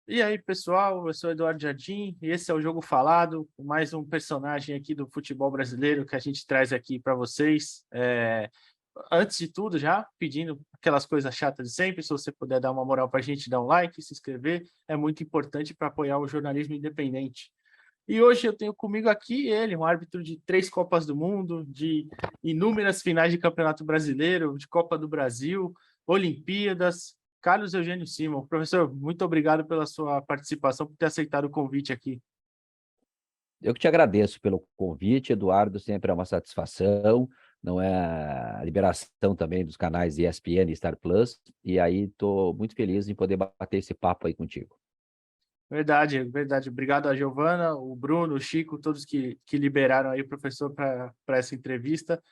E aí, pessoal, eu sou Eduardo Jardim e esse é o Jogo Falado, mais um personagem aqui do futebol brasileiro que a gente traz aqui para vocês. Antes de tudo, já pedindo aquelas coisas chatas de sempre, se você puder dar uma moral para a gente, dar um like, se inscrever, é muito importante para apoiar o jornalismo independente. E hoje eu tenho comigo aqui ele, um árbitro de 3 Copas do Mundo, de inúmeras finais de Campeonato Brasileiro, de Copa do Brasil, Olimpíadas, Carlos Eugênio Simon. Professor, muito obrigado pela sua participação, por ter aceitado o convite aqui. Eu que te agradeço pelo convite, Eduardo, sempre é uma satisfação, não é a liberação também dos canais ESPN e Star Plus, e aí estou muito feliz em poder bater esse papo aí contigo. Verdade, verdade. Obrigado a Giovana, o Bruno, o Chico, todos que liberaram aí o professor para essa entrevista.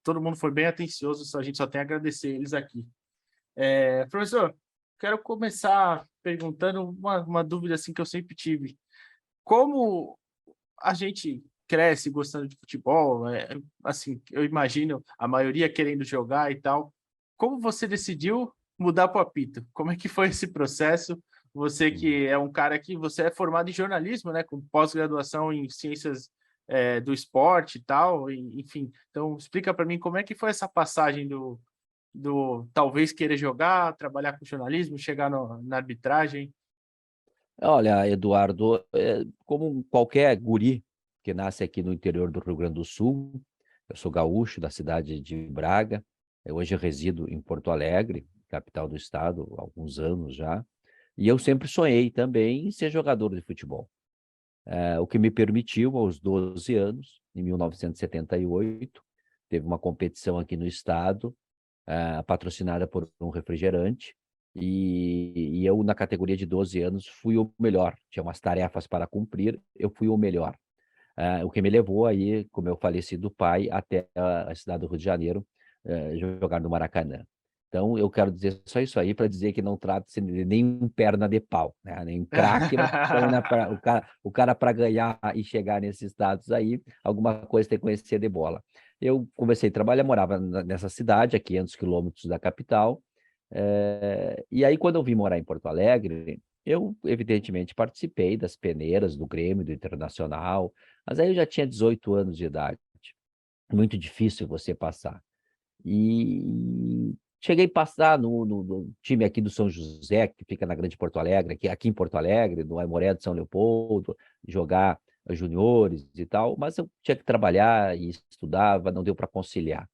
Todo mundo foi bem atencioso, a gente só tem a agradecer eles aqui. Professor, quero começar perguntando uma dúvida assim que eu sempre tive. Como a gente cresce gostando de futebol, assim, eu imagino a maioria querendo jogar e tal. Como você decidiu mudar para o apito? Como é que foi esse processo? Você Uhum. que é um cara que você é formado em jornalismo, né, com pós-graduação em ciências do esporte e tal, enfim. Então, explica para mim como é que foi essa passagem do talvez querer jogar, trabalhar com jornalismo, chegar na arbitragem. Olha, Eduardo, como qualquer guri que nasce aqui no interior do Rio Grande do Sul, eu sou gaúcho da cidade de Braga, hoje eu resido em Porto Alegre, capital do estado, há alguns anos já, e eu sempre sonhei também em ser jogador de futebol. O que me permitiu, aos 12 anos, em 1978, teve uma competição aqui no estado, patrocinada por um refrigerante, e eu, na categoria de 12 anos, fui o melhor. Tinha umas tarefas para cumprir, eu fui o melhor. O que me levou aí, com meu falecido pai, até a cidade do Rio de Janeiro, jogar no Maracanã. Então, eu quero dizer só isso aí para dizer que não trata-se de nenhum perna de pau, né, nem craque, mas também não é pra o cara para ganhar e chegar nesses status aí, alguma coisa tem que conhecer de bola. Eu comecei a trabalhar, morava nessa cidade, a 500 quilômetros da capital, e aí quando eu vim morar em Porto Alegre, eu evidentemente participei das peneiras do Grêmio, do Internacional, mas aí eu já tinha 18 anos de idade, muito difícil você passar. E cheguei a passar no time aqui do São José, que fica na Grande Porto Alegre, aqui em Porto Alegre, no Aimoré de São Leopoldo, jogar juniores e tal, mas eu tinha que trabalhar e estudava, não deu para conciliar.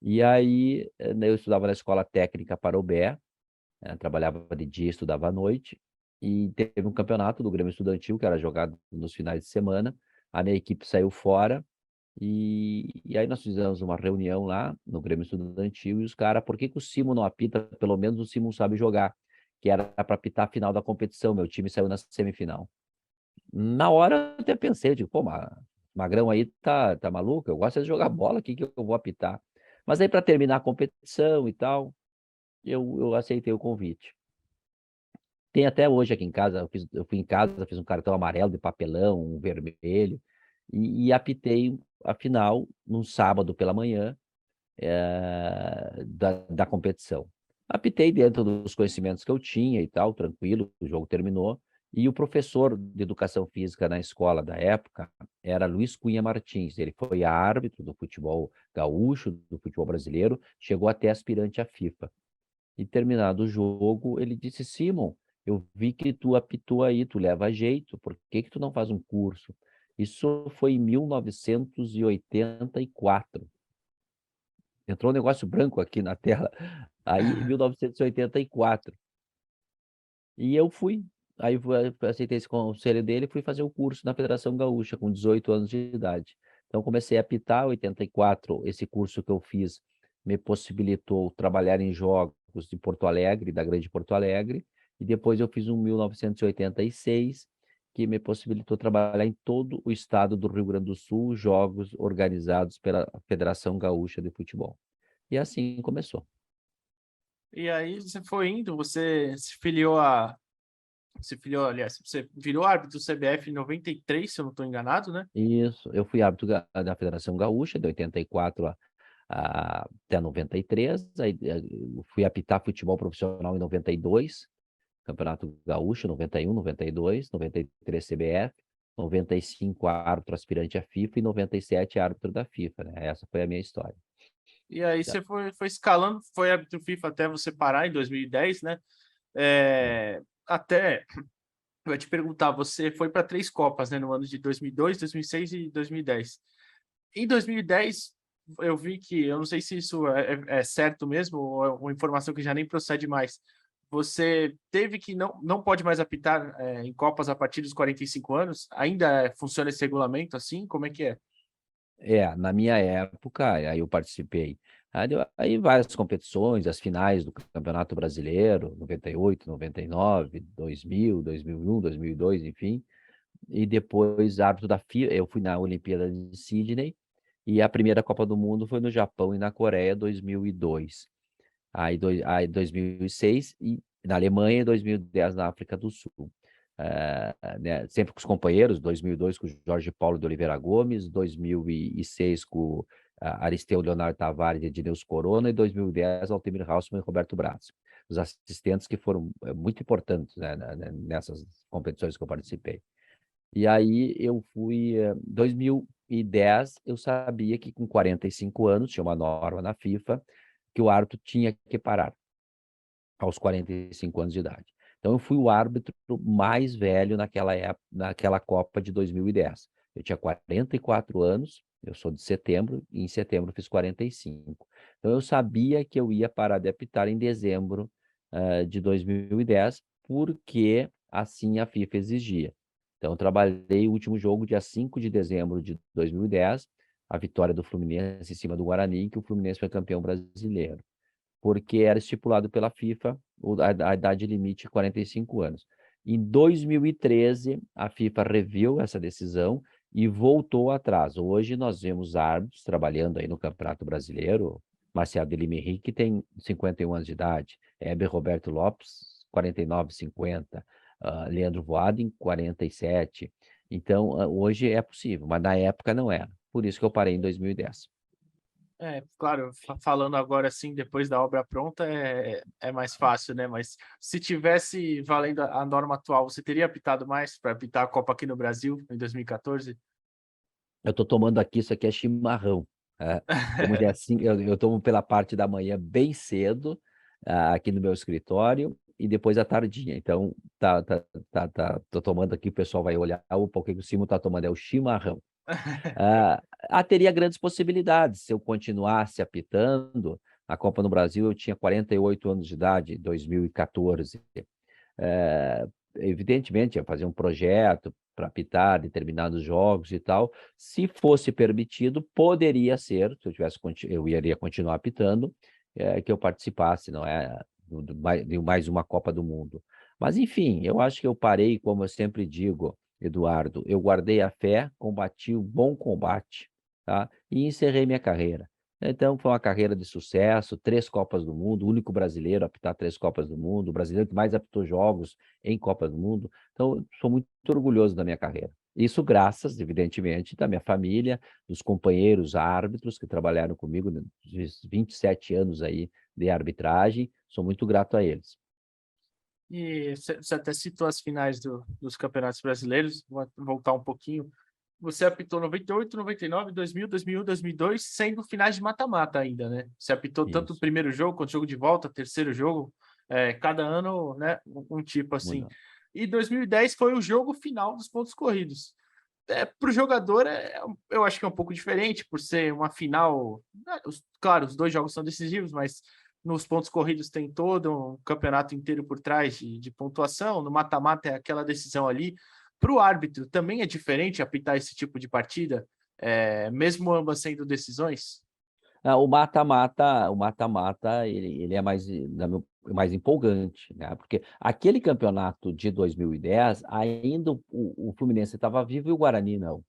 E aí, eu estudava na Escola Técnica Parobé, trabalhava de dia, estudava à noite, e teve um campeonato do Grêmio Estudantil, que era jogado nos finais de semana, a minha equipe saiu fora, e aí nós fizemos uma reunião lá no Grêmio Estudantil, e os caras: "Por que que o Simon não apita? Pelo menos o Simon sabe jogar", que era para apitar a final da competição, meu time saiu na semifinal. Na hora eu até pensei, eu digo: "Pô, Magrão aí tá maluco? Eu gosto é de jogar bola, que eu vou apitar?". Mas aí, para terminar a competição e tal, eu aceitei o convite. Tem até hoje aqui em casa, eu fui em casa, fiz um cartão amarelo de papelão, um vermelho, e apitei a final num sábado pela manhã, da competição. Apitei dentro dos conhecimentos que eu tinha e tal, tranquilo, o jogo terminou, e o professor de educação física na escola da época era Luiz Cunha Martins, ele foi árbitro do futebol gaúcho, do futebol brasileiro, chegou até aspirante à FIFA. E terminado o jogo, ele disse: "Simon, eu vi que tu apitou aí, tu leva jeito, por que que tu não faz um curso?". Isso foi em 1984. Entrou um negócio branco aqui na tela. Aí, em 1984. E eu fui. Aí aceitei esse conselho dele e fui fazer o curso na Federação Gaúcha, com 18 anos de idade. Então comecei a apitar, 84, esse curso que eu fiz me possibilitou trabalhar em jogos de Porto Alegre, da Grande Porto Alegre, e depois eu fiz um 1986, que me possibilitou trabalhar em todo o estado do Rio Grande do Sul, jogos organizados pela Federação Gaúcha de Futebol. E assim começou. E aí você foi indo, você se filiou, aliás, você virou árbitro do CBF em 93, se eu não estou enganado, né? Isso, eu fui árbitro da Federação Gaúcha, de 84 até 93, aí eu fui apitar futebol profissional em 92, Campeonato Gaúcho, 91, 92, 93 CBF, 95 árbitro aspirante à FIFA e 97 árbitro da FIFA, né? Essa foi a minha história. E aí Tá. você foi escalando, foi árbitro FIFA até você parar em 2010, né? Até, eu ia te perguntar, você foi para 3 Copas, né? No ano de 2002, 2006 e 2010. Em 2010, eu vi que, eu não sei se isso é certo mesmo, ou é uma informação que já nem procede mais. Você teve que não pode mais apitar em Copas a partir dos 45 anos? Ainda funciona esse regulamento assim? Como é que é? Na minha época, aí eu participei. Aí várias competições, as finais do Campeonato Brasileiro, 98, 99, 2000, 2001, 2002, enfim. E depois árbitro da FIA, eu fui na Olimpíada de Sydney, e a primeira Copa do Mundo foi no Japão e na Coreia, 2002. Aí 2006 e na Alemanha e 2010 na África do Sul. Né, sempre com os companheiros, 2002 com o Jorge Paulo de Oliveira Gomes, 2006 com Aristeu Leonardo Tavares e Ednilson Corona, e 2010 Altemir Hausmann e Roberto Brazzi. Os assistentes que foram muito importantes, né, nessas competições que eu participei. E aí eu fui, 2010, eu sabia que com 45 anos, tinha uma norma na FIFA, que o árbitro tinha que parar aos 45 anos de idade. Então, eu fui o árbitro mais velho naquela época, naquela Copa de 2010. Eu tinha 44 anos, eu sou de setembro, e em setembro eu fiz 45. Então, eu sabia que eu ia parar de apitar em dezembro de 2010, porque assim a FIFA exigia. Então, eu trabalhei o último jogo dia 5 de dezembro de 2010, a vitória do Fluminense em cima do Guarani, que o Fluminense foi campeão brasileiro, porque era estipulado pela FIFA a idade limite de 45 anos. Em 2013, a FIFA reviu essa decisão e voltou atrás. Hoje nós vemos árbitros trabalhando aí no Campeonato Brasileiro, Marcial de Lima Henrique, que tem 51 anos de idade, Heber Roberto Lopes, 49, 50, Leandro Voaden, 47. Então, hoje é possível, mas na época não era. Por isso que eu parei em 2010. Claro, falando agora assim, depois da obra pronta, é mais fácil, né? Mas se tivesse valendo a norma atual, você teria apitado mais para apitar a Copa aqui no Brasil em 2014? Eu estou tomando aqui, isso aqui é chimarrão. Como já é assim, eu tomo pela parte da manhã bem cedo, aqui no meu escritório, e depois à tardinha. Então, tô tomando aqui, o pessoal vai olhar, opa, o que o Simo está tomando? É o chimarrão. Teria grandes possibilidades se eu continuasse apitando. A Copa no Brasil, eu tinha 48 anos de idade, em 2014. Evidentemente, ia fazer um projeto para apitar determinados jogos e tal. Se fosse permitido, poderia ser, se eu tivesse, eu iria continuar apitando, que eu participasse, não é, de mais uma Copa do Mundo. Mas, enfim, eu acho que eu parei, como eu sempre digo, Eduardo, eu guardei a fé, combati o bom combate, tá? E encerrei minha carreira. Então, foi uma carreira de sucesso, 3 Copas do Mundo, o único brasileiro a apitar 3 Copas do Mundo, o brasileiro que mais apitou jogos em Copas do Mundo. Então, sou muito orgulhoso da minha carreira. Isso graças, evidentemente, da minha família, dos companheiros árbitros que trabalharam comigo nos 27 anos aí de arbitragem. Sou muito grato a eles. E você até citou as finais dos campeonatos brasileiros, vou voltar um pouquinho. Você apitou 98, 99, 2000, 2001, 2002, sendo finais de mata-mata ainda, né? Você apitou tanto o Isso. primeiro jogo quanto o jogo de volta, terceiro jogo, cada ano, né, um tipo assim. Muito. E 2010 foi o jogo final dos pontos corridos. Para o jogador, eu acho que é um pouco diferente, por ser uma final. Né, claro, os 2 jogos são decisivos, mas nos pontos corridos tem todo um campeonato inteiro por trás de pontuação. No mata-mata é aquela decisão ali. Para o árbitro, também é diferente apitar esse tipo de partida, mesmo ambas sendo decisões? O mata-mata, ele é mais empolgante, né? Porque aquele campeonato de 2010, ainda o Fluminense estava vivo e o Guarani não,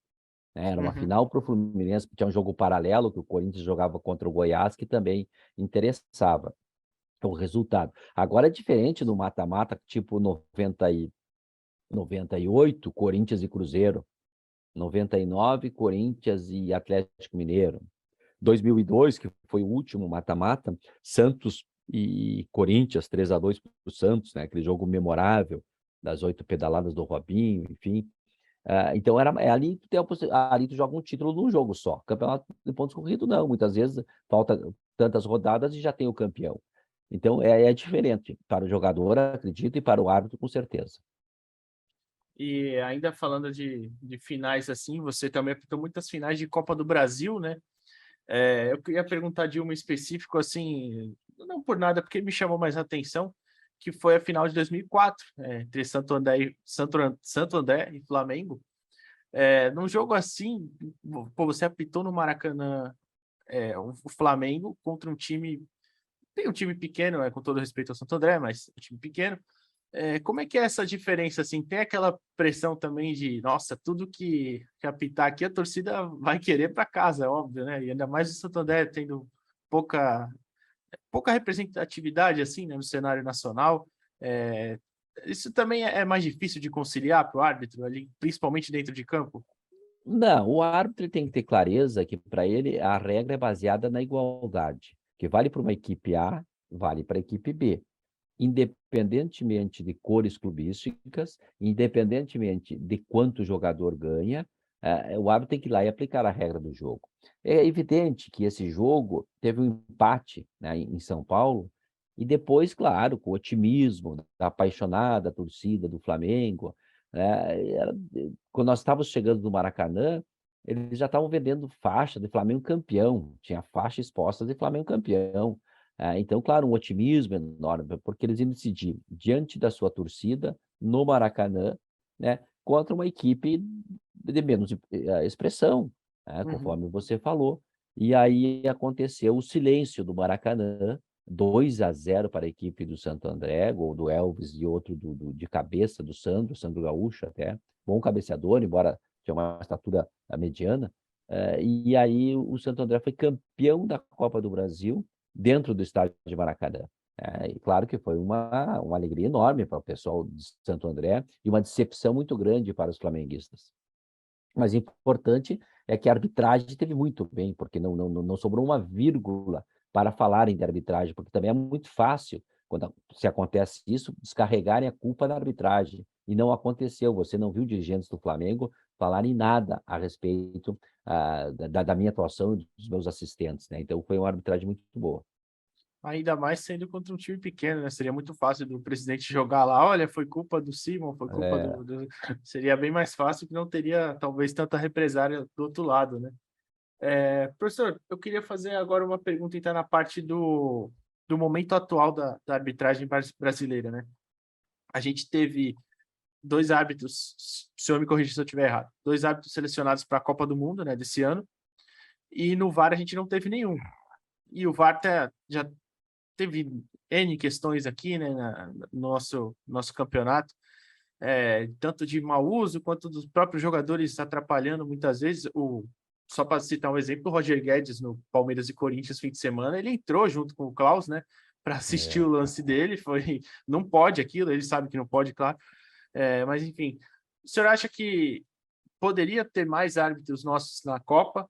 né? Era uma Uhum. final para o Fluminense, tinha um jogo paralelo, que o Corinthians jogava contra o Goiás, que também interessava o resultado. Agora é diferente no mata-mata, tipo 98, Corinthians e Cruzeiro, 99, Corinthians e Atlético Mineiro. 2002, que foi o último mata-mata, Santos e Corinthians 3-2 para o Santos, né? Aquele jogo memorável das 8 pedaladas do Robinho, enfim. Então, ali tu ali tu joga um título num jogo só. Campeonato de pontos corridos, não. Muitas vezes falta tantas rodadas e já tem o campeão. Então, é diferente para o jogador, acredito, e para o árbitro, com certeza. E ainda falando de finais assim, você também apitou muitas finais de Copa do Brasil, né? Eu queria perguntar de uma específico, assim, não por nada, porque me chamou mais a atenção, que foi a final de 2004, entre Santo André e Flamengo. Num jogo assim, pô, você apitou no Maracanã, o Flamengo contra um time, tem um time pequeno, com todo respeito ao Santo André, mas um time pequeno. Como é que é essa diferença, assim? Tem aquela pressão também de, nossa, tudo que apitar aqui, a torcida vai querer para casa, é óbvio, né? E ainda mais o Santo André tendo pouca, pouca representatividade, assim, né, no cenário nacional. É, isso também é mais difícil de conciliar para o árbitro ali, principalmente dentro de campo? Não, o árbitro tem que ter clareza que, para ele, a regra é baseada na igualdade. Que vale para uma equipe A, vale para a equipe B. Independentemente de cores clubísticas, independentemente de quanto o jogador ganha, o árbitro tem que ir lá e aplicar a regra do jogo. É evidente que esse jogo teve um empate, né, em São Paulo, e depois, claro, com o otimismo da apaixonada torcida do Flamengo, né, quando nós estávamos chegando do Maracanã, eles já estavam vendendo faixa de Flamengo campeão, tinha faixa exposta de Flamengo campeão. Então, claro, um otimismo enorme, porque eles iam decidir diante da sua torcida, no Maracanã, né, contra uma equipe de menos expressão, Uhum. conforme você falou. E aí aconteceu o silêncio do Maracanã, 2-0 para a equipe do Santo André, gol do Elvis e outro de cabeça do Sandro Gaúcho até, bom cabeceador, embora tinha uma estatura mediana. E aí o Santo André foi campeão da Copa do Brasil, dentro do estádio de Maracanã. E claro que foi uma alegria enorme para o pessoal de Santo André e uma decepção muito grande para os flamenguistas. Mas importante é que a arbitragem teve muito bem, porque não sobrou uma vírgula para falarem de arbitragem, porque também é muito fácil, quando se acontece isso, descarregarem a culpa na arbitragem. E não aconteceu. Você não viu dirigentes do Flamengo falarem nada a respeito da minha atuação e dos meus assistentes, né? Então foi uma arbitragem muito boa. Ainda mais sendo contra um time pequeno, né? Seria muito fácil do presidente jogar lá, olha, foi culpa do Simon, foi culpa É, Seria bem mais fácil, que não teria, talvez, tanta represária do outro lado, né? Professor, eu queria fazer agora uma pergunta, então, na parte do momento atual da arbitragem brasileira, né? A gente teve dois árbitros, se o senhor me corrija se eu estiver errado, dois árbitros selecionados para a Copa do Mundo, né, desse ano, e no VAR a gente não teve nenhum. E o VAR já teve N questões aqui, né, no nosso campeonato, tanto de mau uso quanto dos próprios jogadores atrapalhando muitas vezes. Só para citar um exemplo, o Roger Guedes no Palmeiras e Corinthians fim de semana, ele entrou junto com o Klaus, né, para assistir é. o lance dele, não pode aquilo, ele sabe que não pode, claro, mas enfim, o senhor acha que poderia ter mais árbitros nossos na Copa?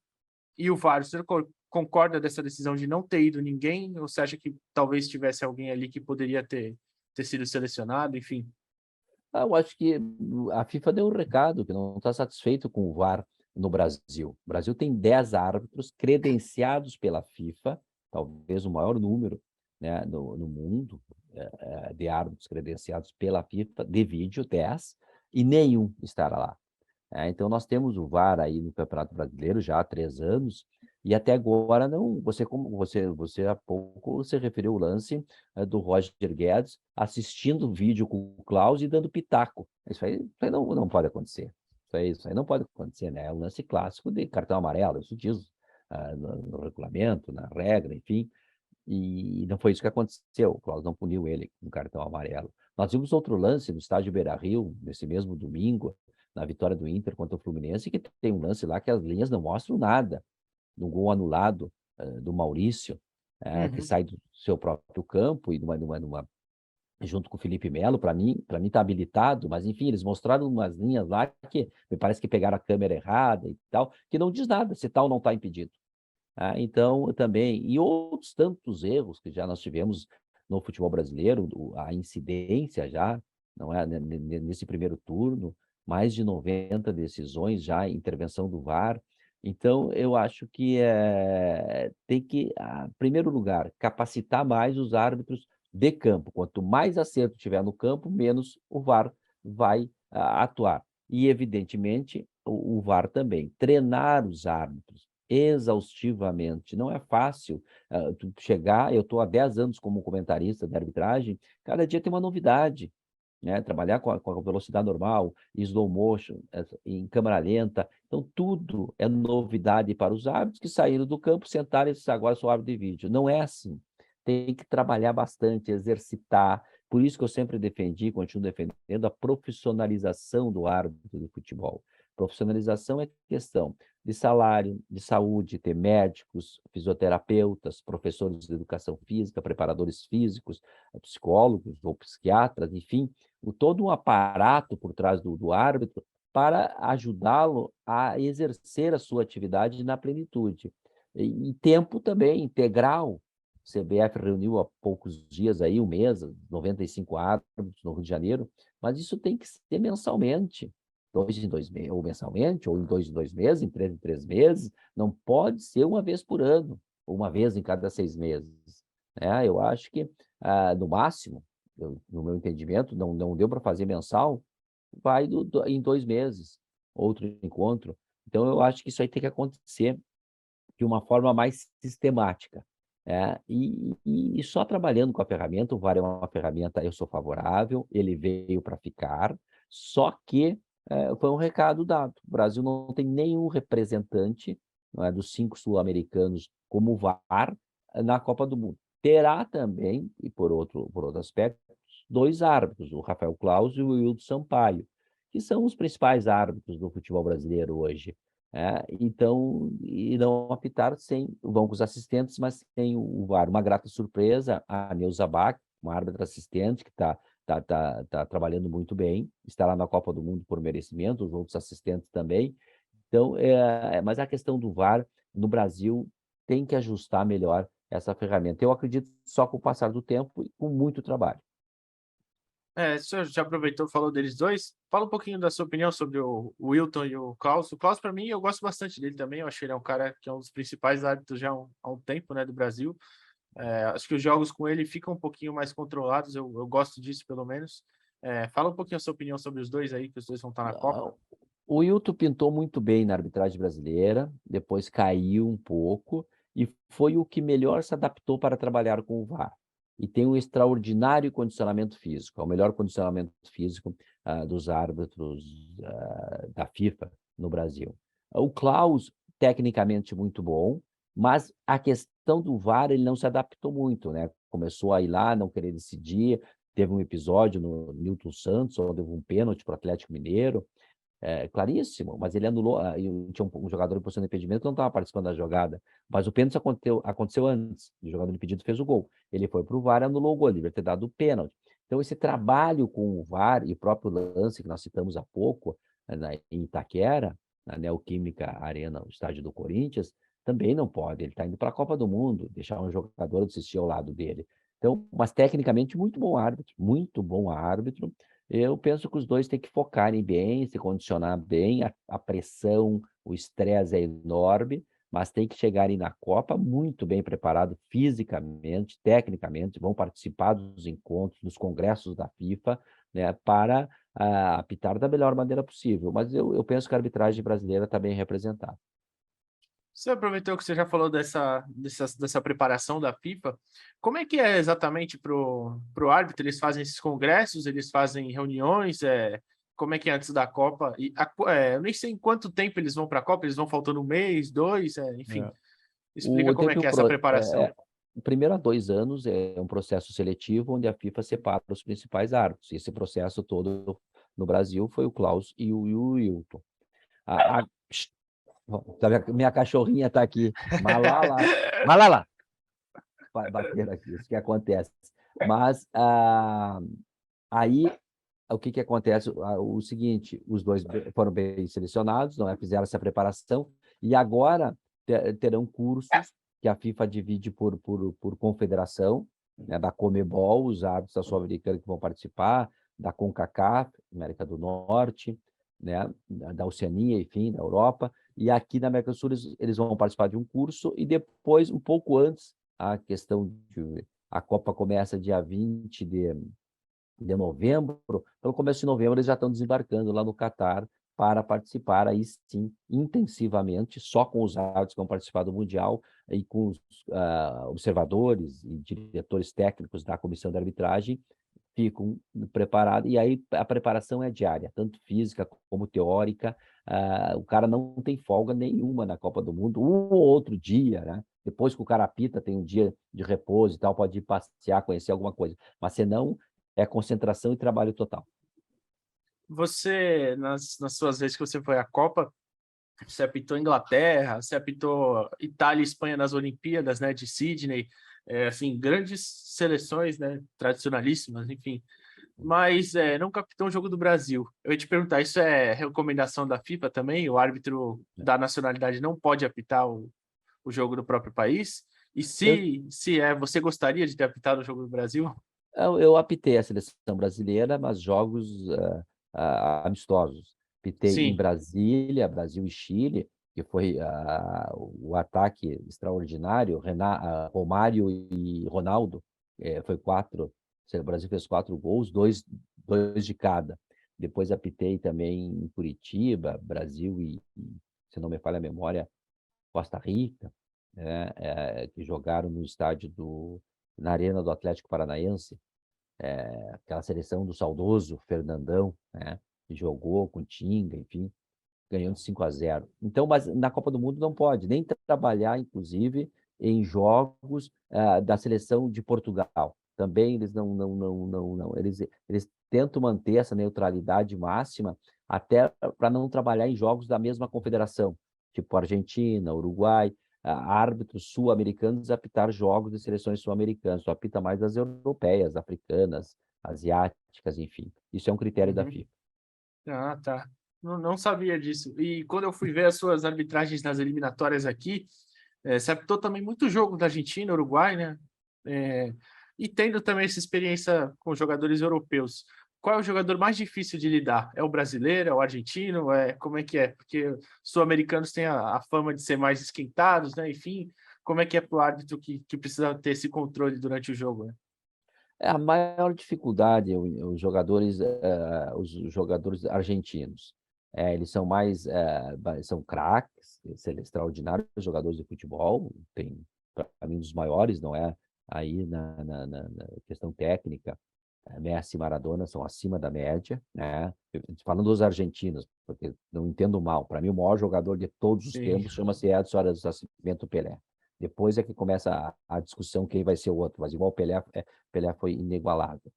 E o VAR, o senhor concorda dessa decisão de não ter ido ninguém? Ou você acha que talvez tivesse alguém ali que poderia ter sido selecionado? Enfim. Eu acho que a FIFA deu um recado que não está satisfeito com o VAR no Brasil. O Brasil tem 10 árbitros credenciados pela FIFA, talvez o maior número, né, no mundo, de árbitros credenciados pela FIFA, de vídeo, 10, e nenhum estará lá. Então, nós temos o VAR aí no Campeonato Brasileiro já há 3 anos, e até agora não. Você há pouco se referiu ao lance do Roger Guedes assistindo o vídeo com o Klaus e dando pitaco. Isso aí não pode acontecer. Isso aí não pode acontecer, né? É um lance clássico de cartão amarelo, isso diz no regulamento, na regra, enfim. E não foi isso que aconteceu. O Klaus não puniu ele com cartão amarelo. Nós vimos outro lance no estádio Beira-Rio, nesse mesmo domingo, na vitória do Inter contra o Fluminense, que tem um lance lá que as linhas não mostram nada, no gol anulado do Maurício, que Uhum. sai do seu próprio campo e junto com o Felipe Melo, para mim está habilitado, mas enfim, eles mostraram umas linhas lá que me parece que pegaram a câmera errada e tal, que não diz nada se tal não está impedido. Então, também, e outros tantos erros que já nós tivemos no futebol brasileiro, a incidência já, não é, nesse primeiro turno, mais de 90 decisões já, intervenção do VAR. Então, eu acho que tem que, em primeiro lugar, capacitar mais os árbitros de campo. Quanto mais acerto tiver no campo, menos o VAR vai atuar. E, evidentemente, o VAR também. Treinar os árbitros exaustivamente. Não é fácil tu chegar, eu estou há 10 anos como comentarista de arbitragem, cada dia tem uma novidade. Né? Trabalhar com a velocidade normal, slow motion, em câmera lenta. Então, tudo é novidade para os árbitros que saíram do campo, sentaram e disseram, agora sou árbitro de vídeo. Não é assim. Tem que trabalhar bastante, exercitar. Por isso que eu sempre defendi, continuo defendendo, a profissionalização do árbitro de futebol. Profissionalização é questão de salário, de saúde, ter médicos, fisioterapeutas, professores de educação física, preparadores físicos, psicólogos ou psiquiatras, enfim, todo um aparato por trás do árbitro para ajudá-lo a exercer a sua atividade na plenitude. E tempo também integral. O CBF reuniu há poucos dias, aí, um mês, 95 árbitros no Rio de Janeiro, mas isso tem que ser mensalmente. 2 em 2 meses, ou mensalmente, ou em 2 em 2 meses, em 3 meses, não pode ser uma vez por ano, ou uma vez em cada 6 meses. Eu acho que, no máximo, no meu entendimento, não deu para fazer mensal, vai em 2 meses, outro encontro. Então, eu acho que isso aí tem que acontecer de uma forma mais sistemática. E só trabalhando com a ferramenta, o VAR é uma ferramenta, eu sou favorável, ele veio para ficar, só que foi um recado dado. O Brasil não tem nenhum representante, não é, dos 5 sul-americanos como VAR na Copa do Mundo. Terá também, e por outro aspecto, 2 árbitros, o Rafael Claus e o Wilton Sampaio, que são os principais árbitros do futebol brasileiro hoje. Então, irão apitar vão com os assistentes, mas sem o VAR. Uma grata surpresa, a Neuza Bach, uma árbitra assistente que está trabalhando muito bem, está lá na Copa do Mundo por merecimento, os outros assistentes também. Então, mas a questão do VAR no Brasil tem que ajustar melhor essa ferramenta. Eu acredito só com o passar do tempo e com muito trabalho. O senhor já aproveitou e falou deles dois. Fala um pouquinho da sua opinião sobre o Wilton e o Klaus. O Klaus, para mim, eu gosto bastante dele também. Eu achei ele um cara que é um dos principais árbitros já há um tempo, né, do Brasil. Acho que os jogos com ele ficam um pouquinho mais controlados. Eu gosto disso, pelo menos. Fala um pouquinho a sua opinião sobre os dois aí, que os dois vão estar na Copa. O Wilton pintou muito bem na arbitragem brasileira, depois caiu um pouco e foi o que melhor se adaptou para trabalhar com o VAR. E tem um extraordinário condicionamento físico, é o melhor condicionamento físico dos árbitros da FIFA no Brasil. O Klaus, tecnicamente muito bom, mas a questão do VAR ele não se adaptou muito, né? Começou a ir lá, não querer decidir. Teve um episódio no Nilton Santos, onde houve um pênalti para o Atlético Mineiro, claríssimo, mas ele anulou, tinha um jogador em posição de impedimento que não estava participando da jogada, mas o pênalti aconteceu antes, o jogador impedido fez o gol, ele foi para o VAR e anulou o gol, ele deveria ter dado o pênalti. Então, esse trabalho com o VAR e o próprio lance que nós citamos há pouco, em Itaquera, na Neoquímica Arena, o estádio do Corinthians, também não pode, ele está indo para a Copa do Mundo, deixar um jogador assistir ao lado dele. Então, mas tecnicamente, muito bom árbitro. Eu penso que os dois têm que focarem bem, se condicionar bem, a pressão, o estresse é enorme, mas tem que chegarem na Copa muito bem preparado fisicamente, tecnicamente, vão participar dos encontros, dos congressos da FIFA, né, para apitar da melhor maneira possível. Mas eu penso que a arbitragem brasileira está bem representada. Você aproveitou que você já falou dessa preparação da FIFA. Como é que é exatamente para o árbitro? Eles fazem esses congressos, eles fazem reuniões? Como é que é antes da Copa? Eu nem sei em quanto tempo eles vão para a Copa, eles vão faltando um mês, dois, enfim. Explica como é que é essa preparação. Primeiro, há 2 anos, é um processo seletivo onde a FIFA separa os principais árbitros. Esse processo todo no Brasil foi o Klaus e o Wilton. Minha cachorrinha está aqui. Malala. Malala! Vai bater aqui, isso que acontece. Mas aí, o que acontece? O seguinte, os dois foram bem selecionados, não é? Fizeram essa preparação, e agora terão cursos que a FIFA divide por confederação, né, da Conmebol, os árbitros da Sul-Americana que vão participar, da CONCACAF, América do Norte, né, da Oceania, enfim, da Europa, e aqui na América do Sul eles vão participar de um curso, e depois, um pouco antes, a questão de... A Copa começa dia 20 de novembro, pelo começo de novembro eles já estão desembarcando lá no Catar para participar, aí sim, intensivamente, só com os árbitros que vão participar do Mundial e com os observadores e diretores técnicos da comissão de arbitragem, ficam preparados, e aí a preparação é diária, tanto física como teórica. O cara não tem folga nenhuma na Copa do Mundo, um ou outro dia, né? Depois que o cara apita, tem um dia de repouso e tal, pode ir passear, conhecer alguma coisa, mas senão é concentração e trabalho total. Você, nas suas vezes que você foi à Copa, você apitou Inglaterra, você apitou Itália e Espanha nas Olimpíadas, né, de Sydney, assim, grandes seleções, né, tradicionalíssimas, enfim. Mas nunca apitou um jogo do Brasil. Eu ia te perguntar, isso é recomendação da FIFA também? O árbitro da nacionalidade não pode apitar o jogo do próprio país? E Eu, se você gostaria de ter apitado o jogo do Brasil? eu apitei a seleção brasileira, mas jogos amistosos. Apitei em Sim. Brasília, Brasil e Chile, que foi o ataque extraordinário, Romário e Ronaldo, foi 4, o Brasil fez 4 gols, dois de cada. Depois apitei também em Curitiba, Brasil se não me falha a memória, Costa Rica, né, que jogaram no na Arena do Atlético Paranaense, aquela seleção do saudoso Fernandão, né, que jogou com Tinga, enfim, ganhou de 5-0. Então, mas na Copa do Mundo não pode nem trabalhar, inclusive, em jogos da seleção de Portugal. Também eles não. Eles tentam manter essa neutralidade máxima até para não trabalhar em jogos da mesma confederação, tipo Argentina, Uruguai, árbitros sul-americanos apitar jogos de seleções sul-americanas, só apita mais das europeias, africanas, asiáticas, enfim. Isso é um critério da Uhum. FIFA. Ah, tá. Não sabia disso. E quando eu fui ver as suas arbitragens nas eliminatórias aqui, você apitou também muito jogo da Argentina, Uruguai, né? É, e tendo também essa experiência com jogadores europeus, qual é o jogador mais difícil de lidar? É o brasileiro, é o argentino? Como é que é? Porque os sul-americanos têm a fama de ser mais esquentados, né? Enfim, como é que é para o árbitro que precisa ter esse controle durante o jogo, né? A maior dificuldade, os jogadores argentinos. Eles são mais, são craques, são extraordinários jogadores de futebol, tem, para mim, um dos maiores, não é? Aí na questão técnica, Messi e Maradona são acima da média, né? Falando dos argentinos, porque não entendo mal, para mim o maior jogador de todos os Sim. tempos chama-se Edson Arantes do Nascimento Pelé. Depois é que começa a discussão quem vai ser o outro, mas igual Pelé foi inigualável.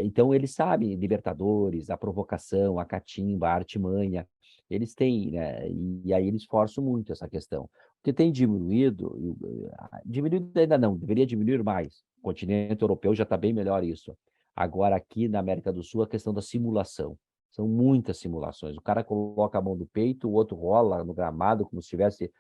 Então, eles sabem, Libertadores, a provocação, a catimba, a artimanha, eles têm, né? E aí eles forçam muito essa questão. O que tem diminuído ainda não, deveria diminuir mais. O continente europeu já está bem melhor isso. Agora, aqui na América do Sul, a questão da simulação. São muitas simulações. O cara coloca a mão no peito, o outro rola no gramado como se tivesse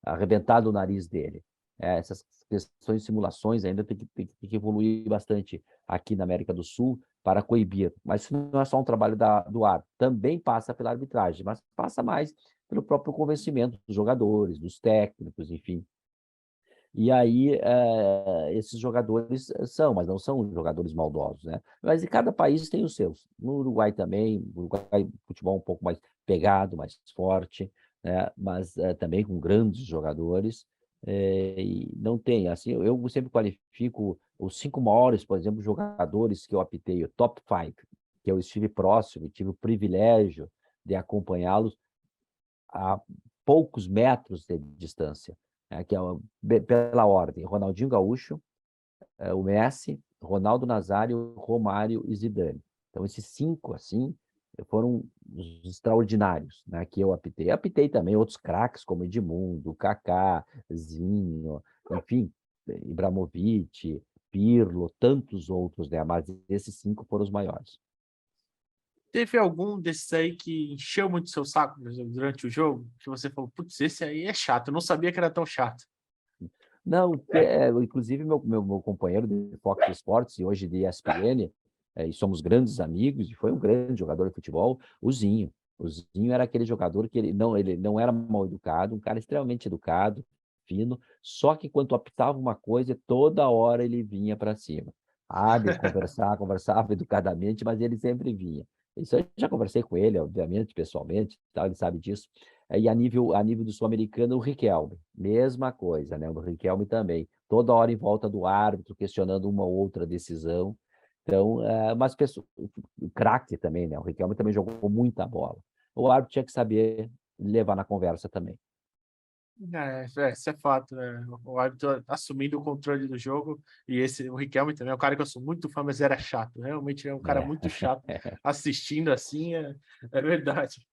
arrebentado o nariz dele. Essas questões de simulações ainda tem que evoluir bastante aqui na América do Sul para coibir. Mas isso não é só um trabalho do ar, também passa pela arbitragem, mas passa mais pelo próprio convencimento dos jogadores, dos técnicos, enfim. E aí, esses jogadores mas não são jogadores maldosos, né? Mas em cada país tem os seus. No Uruguai também, o Uruguai, futebol um pouco mais pegado, mais forte, né? Mas também com grandes jogadores. E não tem, assim, eu sempre qualifico os 5 maiores, por exemplo, jogadores que eu apitei, o top 5, que eu estive próximo, tive o privilégio de acompanhá-los a poucos metros de distância, que é pela ordem: Ronaldinho Gaúcho, o Messi, Ronaldo Nazário, Romário e Zidane. Então, esses 5, assim, foram os extraordinários, né, que eu apitei. Apitei também outros craques, como Edmundo, Kaká, Zinho, enfim, Ibrahimovic, Pirlo, tantos outros, né, mas esses 5 foram os maiores. Teve algum desses aí que encheu muito seu saco, por exemplo, durante o jogo? Que você falou, putz, esse aí é chato, eu não sabia que era tão chato. Não, inclusive meu companheiro de Fox Sports e hoje de ESPN, e somos grandes amigos, e foi um grande jogador de futebol, o Zinho. O Zinho era aquele jogador que ele não era mal educado, um cara extremamente educado, fino, só que quando apitava uma coisa, toda hora ele vinha para cima. Ele conversava educadamente, mas ele sempre vinha. Isso eu já conversei com ele, obviamente, pessoalmente, tal, ele sabe disso. E a nível do sul-americano, o Riquelme, mesma coisa, né? O Riquelme também, toda hora em volta do árbitro, questionando uma ou outra decisão. Então, mas o craque também, né? O Riquelme também jogou muita bola. O árbitro tinha que saber levar na conversa também. Isso é fato, né? O árbitro assumindo o controle do jogo, e o Riquelme também é um cara que eu sou muito fã, mas era chato. Realmente é um cara É. muito chato assistindo assim, é verdade.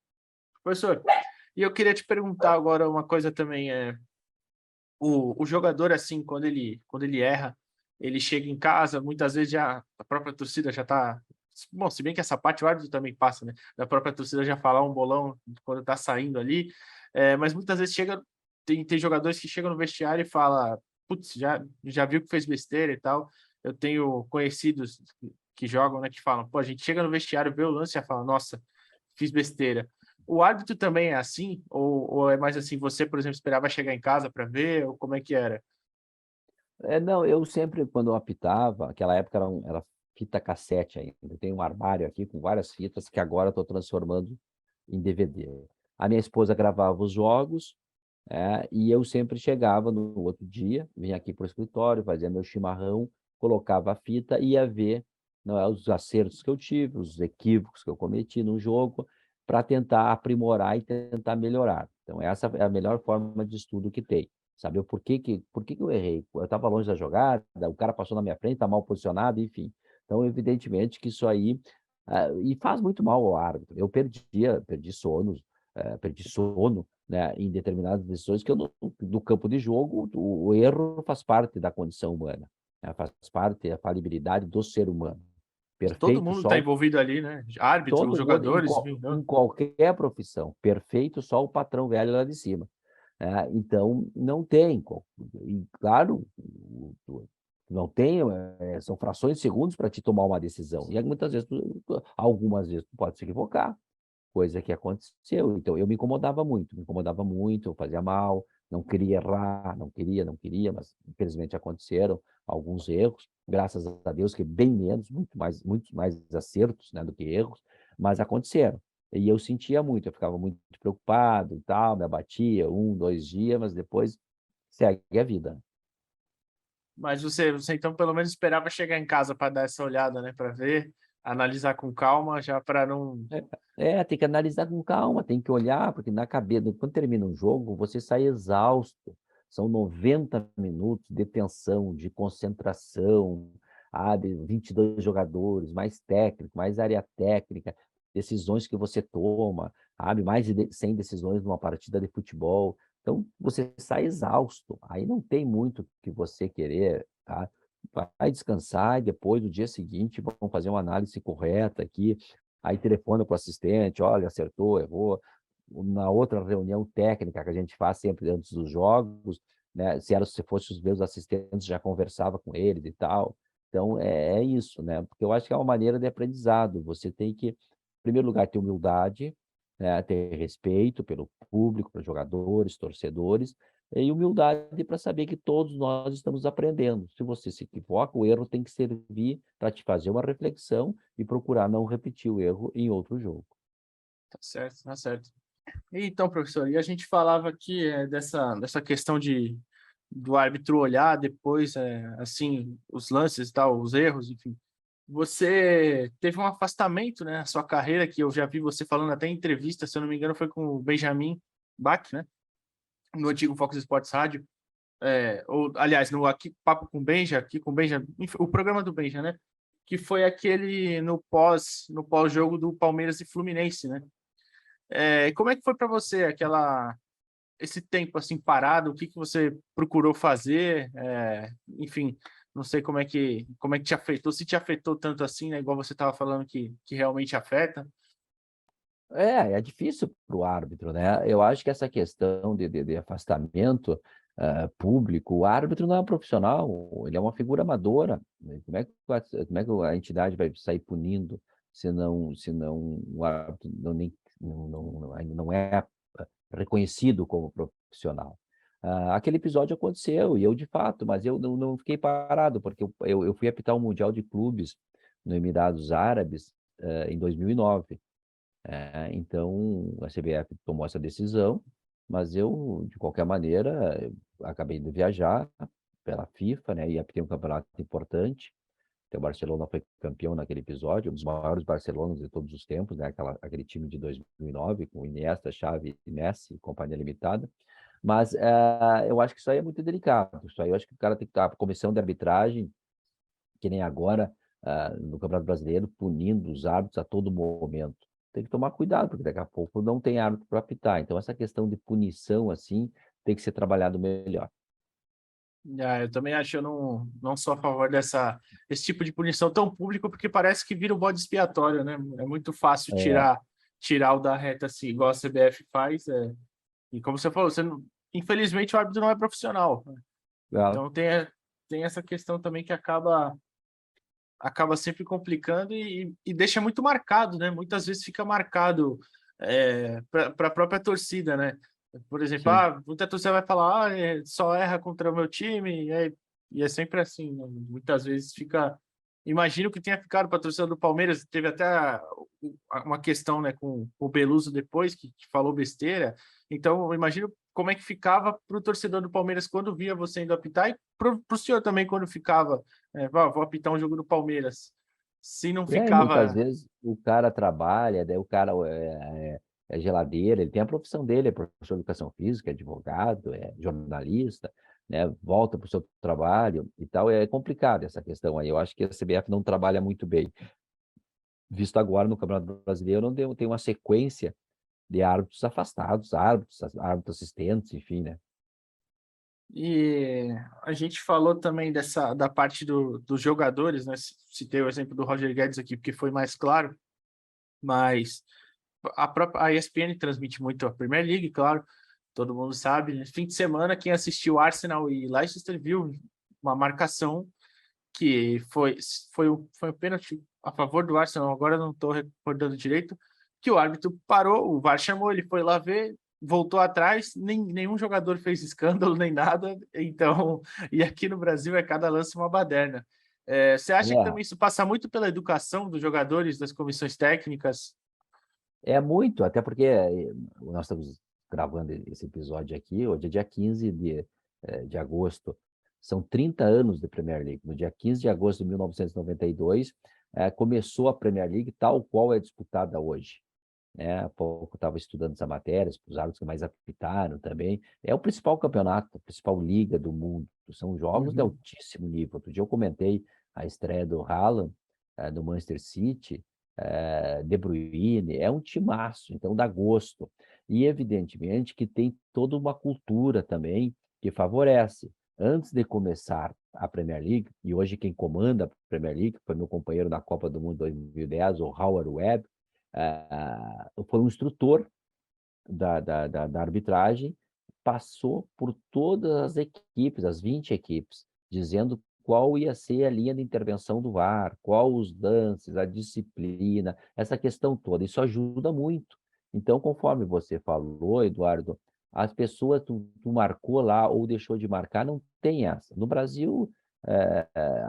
Professor, e eu queria te perguntar agora uma coisa também, o jogador, assim, quando ele erra, ele chega em casa, muitas vezes já a própria torcida já tá. Bom, se bem que essa parte o árbitro também passa, né? Da própria torcida já falar um bolão quando tá saindo ali. Mas muitas vezes tem jogadores que chegam no vestiário e fala, putz, já viu que fez besteira e tal. Eu tenho conhecidos que jogam, né, que falam, pô, a gente chega no vestiário, vê o lance e já fala, nossa, fiz besteira. O árbitro também é assim? Ou é mais assim, você, por exemplo, esperava chegar em casa para ver? Ou como é que era? Não, eu sempre, quando eu apitava, aquela época era fita cassete ainda. Eu tenho um armário aqui com várias fitas que agora estou transformando em DVD. A minha esposa gravava os jogos, e eu sempre chegava no outro dia, vinha aqui para o escritório, fazia meu chimarrão, colocava a fita e ia ver, não é, os acertos que eu tive, os equívocos que eu cometi no jogo, para tentar aprimorar e tentar melhorar. Então, essa é a melhor forma de estudo que tem. Saber por que eu errei. Eu estava longe da jogada, o cara passou na minha frente, está mal posicionado, enfim. Então, evidentemente que isso aí. E faz muito mal ao árbitro. Eu perdi sono, né, em determinadas decisões que no campo de jogo, o erro faz parte da condição humana, né, faz parte da falibilidade do ser humano. Todo Perfeito mundo só está envolvido ali, né? Árbitro, os todo mundo, jogadores, enfim, né? em qualquer profissão, perfeito só o patrão velho lá de cima. Então, não tem. E, claro, não tem, são frações de segundos para te tomar uma decisão. E muitas vezes, algumas vezes, tu pode se equivocar, coisa que aconteceu. Então, eu me incomodava muito, eu fazia mal, não queria errar, não queria, mas infelizmente aconteceram alguns erros, graças a Deus que bem menos, muito mais acertos, né, do que erros, mas aconteceram. E eu sentia muito, eu ficava muito preocupado e tal, me abatia 2 dias, mas depois segue a vida. Mas você então pelo menos esperava chegar em casa para dar essa olhada, né? Para ver, analisar com calma, já para não. Tem que analisar com calma, tem que olhar, porque na cabeça, quando termina um jogo, você sai exausto. São 90 minutos de tensão, de concentração, de 22 jogadores, mais técnico, mais área técnica, decisões que você toma, mais de 100 decisões numa partida de futebol. Então, você sai exausto. Aí não tem muito o que você querer, tá? Vai descansar e depois, no dia seguinte, vamos fazer uma análise correta aqui. Aí telefona para o assistente, olha, acertou, errou. Na outra reunião técnica que a gente faz sempre antes dos jogos, né? Se fosse os meus assistentes, já conversava com eles e tal. Então, é isso, né? Porque eu acho que é uma maneira de aprendizado. Você tem que, em primeiro lugar, ter humildade, né? Ter respeito pelo público, pelos jogadores, torcedores, e humildade para saber que todos nós estamos aprendendo. Se você se equivoca, o erro tem que servir para te fazer uma reflexão e procurar não repetir o erro em outro jogo. Tá certo, tá certo. Então, professor, e a gente falava aqui dessa questão do árbitro olhar depois, assim, os lances e tal, os erros, enfim. Você teve um afastamento, né, na sua carreira, que eu já vi você falando até em entrevista, se eu não me engano, foi com o Benjamin Bach, né, no antigo Fox Sports Rádio, ou, aliás, no aqui, Papo com Benja, aqui com Benja, enfim, o programa do Benja, né, que foi aquele no pós-jogo do Palmeiras e Fluminense, né? Como é que foi para você esse tempo assim parado? O que você procurou fazer? Enfim, não sei como é que te afetou, se te afetou tanto assim, né? Igual você estava falando que realmente afeta. É difícil para o árbitro, né? Eu acho que essa questão de afastamento, público. O árbitro não é um profissional, ele é uma figura amadora, né? Como é que a entidade vai sair punindo se não o árbitro ainda não é reconhecido como profissional? Aquele episódio aconteceu, e eu de fato, mas eu não fiquei parado, porque eu fui apitar um Mundial de Clubes no Emirados Árabes em 2009. Então, a CBF tomou essa decisão, mas eu, de qualquer maneira, acabei de viajar pela FIFA, né, e apitei um campeonato importante. Então, o Barcelona foi campeão naquele episódio, um dos maiores Barcelonas de todos os tempos, né, aquele time de 2009, com Iniesta, Xavi, Messi e companhia limitada. Mas eu acho que isso aí é muito delicado. Isso aí eu acho que o cara tem que estar, a comissão de arbitragem, que nem agora, no Campeonato Brasileiro, punindo os árbitros a todo momento. Tem que tomar cuidado, porque daqui a pouco não tem árbitro para apitar. Então, essa questão de punição, assim, tem que ser trabalhado melhor. Eu também acho, eu não sou a favor esse tipo de punição tão público, porque parece que vira um bode expiatório, né? É muito fácil É, tirar o da reta, assim, igual a CBF faz. E como você falou, infelizmente o árbitro não é profissional, né? é, Então tem essa questão também que acaba sempre complicando e deixa muito marcado, né? Muitas vezes fica marcado para a própria torcida, né? Por exemplo, sim. muita torcida vai falar, só erra contra o meu time, e é sempre assim, né? Muitas vezes fica. Imagino que tenha ficado para a torcida do Palmeiras, teve até uma questão, né, com o Beluso depois, que falou besteira. Então, eu imagino como é que ficava para o torcedor do Palmeiras quando via você indo apitar, e para o senhor também quando ficava vou apitar um jogo do Palmeiras. Se não E muitas ficava. vezes o cara trabalha, daí o cara é geladeira, ele tem a profissão dele, é professor de educação física, é advogado, é jornalista, né? Volta para o seu trabalho e tal. É complicado essa questão aí. Eu acho que a CBF não trabalha muito bem. Visto agora no Campeonato Brasileiro, não tem uma sequência de árbitros afastados, árbitros assistentes, enfim, né? E a gente falou também da parte dos jogadores, né? Citei o exemplo do Roger Guedes aqui, porque foi mais claro, mas a ESPN transmite muito a Premier League, claro, todo mundo sabe, né? Fim de semana, quem assistiu Arsenal e Leicester viu uma marcação que foi um pênalti a favor do Arsenal, agora eu não estou recordando direito, que o árbitro parou, o VAR chamou, ele foi lá ver, voltou atrás, nenhum jogador fez escândalo nem nada, então, e aqui no Brasil é cada lance uma baderna. Você acha que É, também isso passa muito pela educação dos jogadores, das comissões técnicas? é muito, até porque nós estamos gravando esse episódio aqui, hoje é dia 15 de agosto, são 30 anos de Premier League. No dia 15 de agosto de 1992, começou a Premier League tal qual é disputada hoje. Né? Há pouco estava estudando essa matéria, os árbitros que mais apitaram também. É o principal campeonato, a principal liga do mundo. São jogos de Uhum. altíssimo nível. Outro dia eu comentei a estreia do Haaland, do Manchester City, De Bruyne, é um timaço, então dá gosto. E evidentemente que tem toda uma cultura também que favorece. Antes de começar a Premier League, e hoje quem comanda a Premier League foi meu companheiro na Copa do Mundo 2010, o Howard Webb, foi um instrutor da arbitragem, passou por todas as equipes, as 20 equipes, dizendo qual ia ser a linha de intervenção do VAR, qual os lances, a disciplina, essa questão toda. Isso ajuda muito. Então, conforme você falou, Eduardo, as pessoas, tu marcou lá ou deixou de marcar, não tem essa. No Brasil,